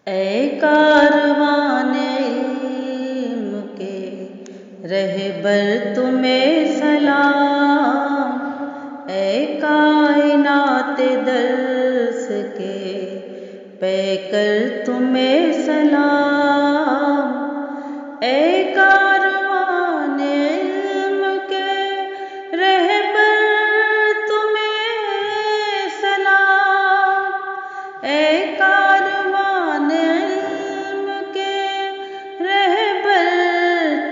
اے کاروان علم کے رہبر تمہیں سلام، اے کائنات درس کے پیکر تمہیں سلام، اے کاروان علم کے رہبر تمہیں سلام، اے کاروان علم کے رہبر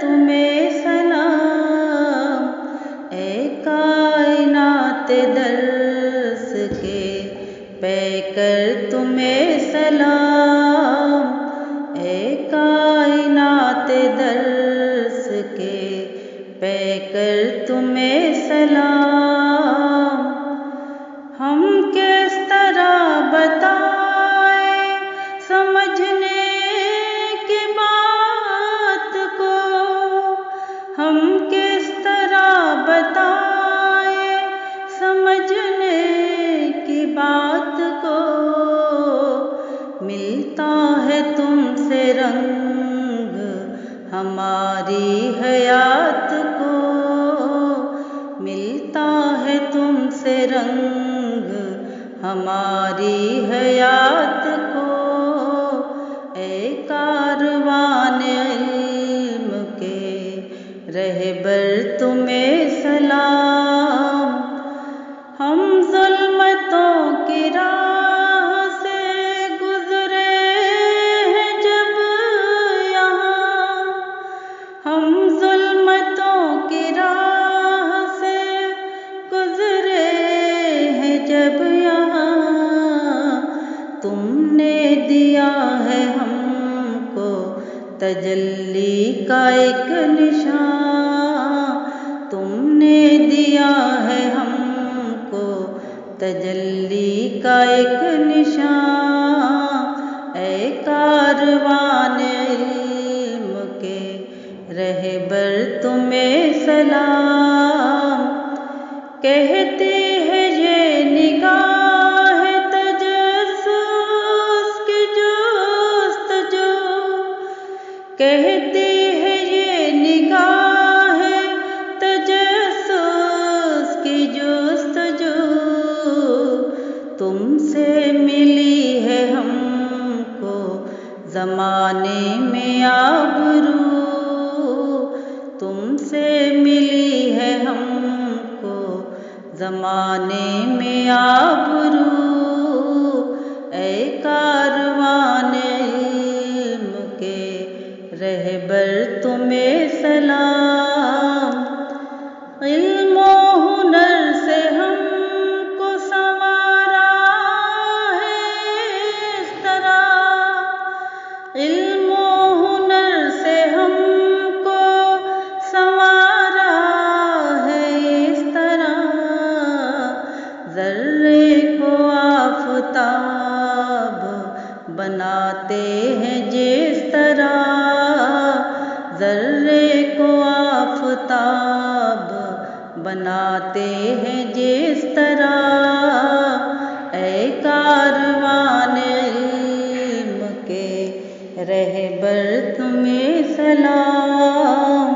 تمہیں سلام، اے کائنات درس کے پیکر تمہیں سلام، اے کائنات درس کے پیکر تمہیں سلام۔ ہم کس طرح بتائیں سمجھنے کی بات کو، ہم کس طرح بتائیں سمجھنے کی بات کو، ملتا ہے تم سے رنگ ہماری حیات کو، ملتا ہے تم سے رنگ ہماری حیات کو، اے کاروان علم کے رہبر تمہیں سلام۔ ہم ظلمتوں کی راہ سے گزرے ہیں جب یہاں، ہم ظلمتوں کی راہ سے گزرے ہیں جب یہاں، تم نے دیا ہے ہم کو تجلی کا ایک نشان، تم نے دیا ہے ہم کو تجلی کا ایک نشان، اے کاروان علم کے رہبر تمہیں سلام۔ کہتی ہے یہ نگاہ تجسس کی جستجو، کہتی ہے یہ نگاہ تجسس کی جستجو، تم سے ملی ہے ہم کو زمانے میں آبرو، تم سے ملی ہے ہم کو زمانے میں آبرو، اے کاروان علم کے رہبر تمہیں سلام۔ علم و ہنر سے ہم کو سنوارا ہے اس طرح، علم و ہنر سے ہم کو سنوارا ہے اس طرح، ذرے کو آفتاب بناتے ہیں جس طرح، ذرے کو آفتاب بناتے ہیں جس طرح، اے کاروان علم کے رہبر تمہیں سلام۔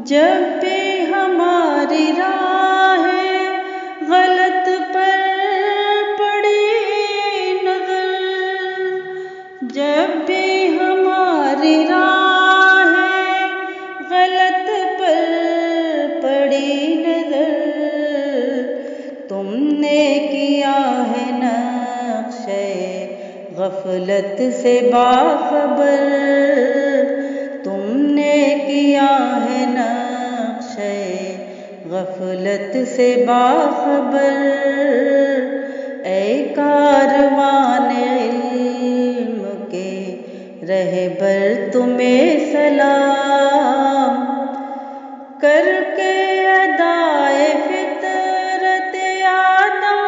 جب بھی ہماری راہ غلط پر پڑی نظر، جب بھی ہماری راہ غلط پر پڑی نظر، تم نے کیا ہے نقشِ غفلت سے باخبر، تم نے کیا ہے نقشِ غفلت سے باخبر، اے کاروان علم کے رہبر تمہیں سلام۔ کر کے ادائے فطرت آدم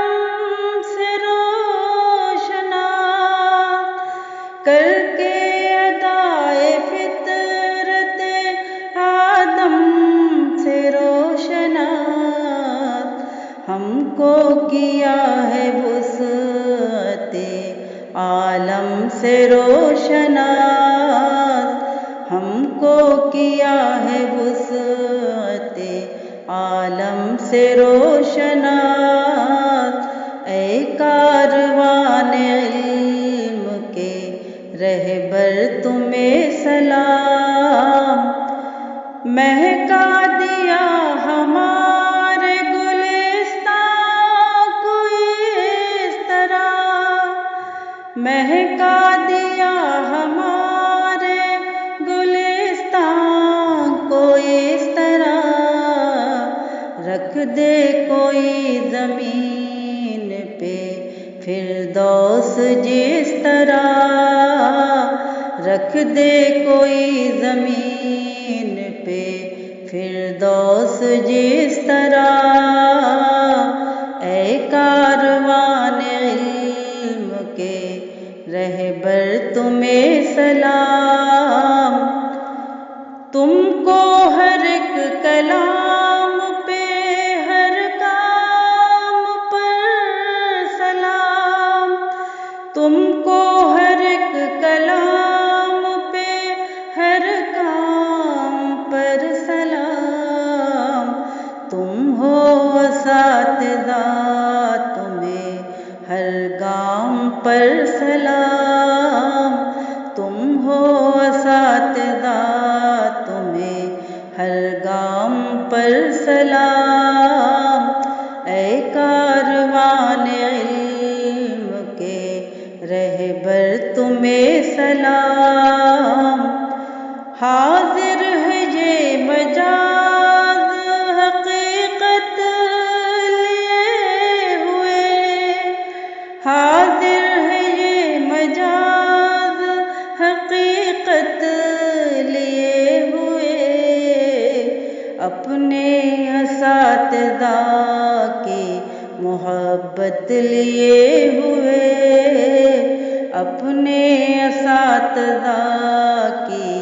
سے روشنات، کر کے ادائے فطرت آدم سے روشنات، ہم کو کیا ہے وسعت عالم سے روشناس، ہم کو کیا ہے وسعت عالم سے روشناس، اے کاروان علم کے رہبر تمہیں سلام، مہکا دیا ہمارے گلستان کو اس طرح، مہکا دیا ہمارے گلستان کو اس طرح، رکھ دے کوئی زمین پہ فردوس جس طرح، رکھ دے کوئی زمین پہ فردوس جس طرح، اے کاروان علم کے رہبر تمہیں سلام، تم کو ہر ایک کلام پہ ہر کام پر سلام، تم کو ہر ایک کلام پہ ہر کام پر سلام، تم ہو اساتذہ تمہیں ہر گام پر سلام، تم ہو اساتذہ تمہیں ہر گام پر سلام، اے کاروان علم کے رہبر تمہیں سلام، حاضر ہے یہ مجاز حقیقت لیے ہوئے، حاضر ہے یہ مجاز حقیقت لیے ہوئے، اپنے اساتذہ کی محبت لیے ہوئے، اپنے اساتذہ کی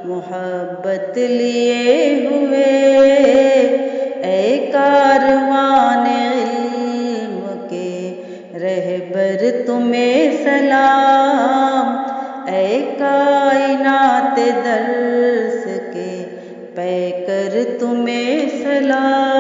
محبت لیے ہوئے، اے کاروان علم کے رہبر تمہیں سلام، اے کائنات درس کے پیکر تمہیں سلام۔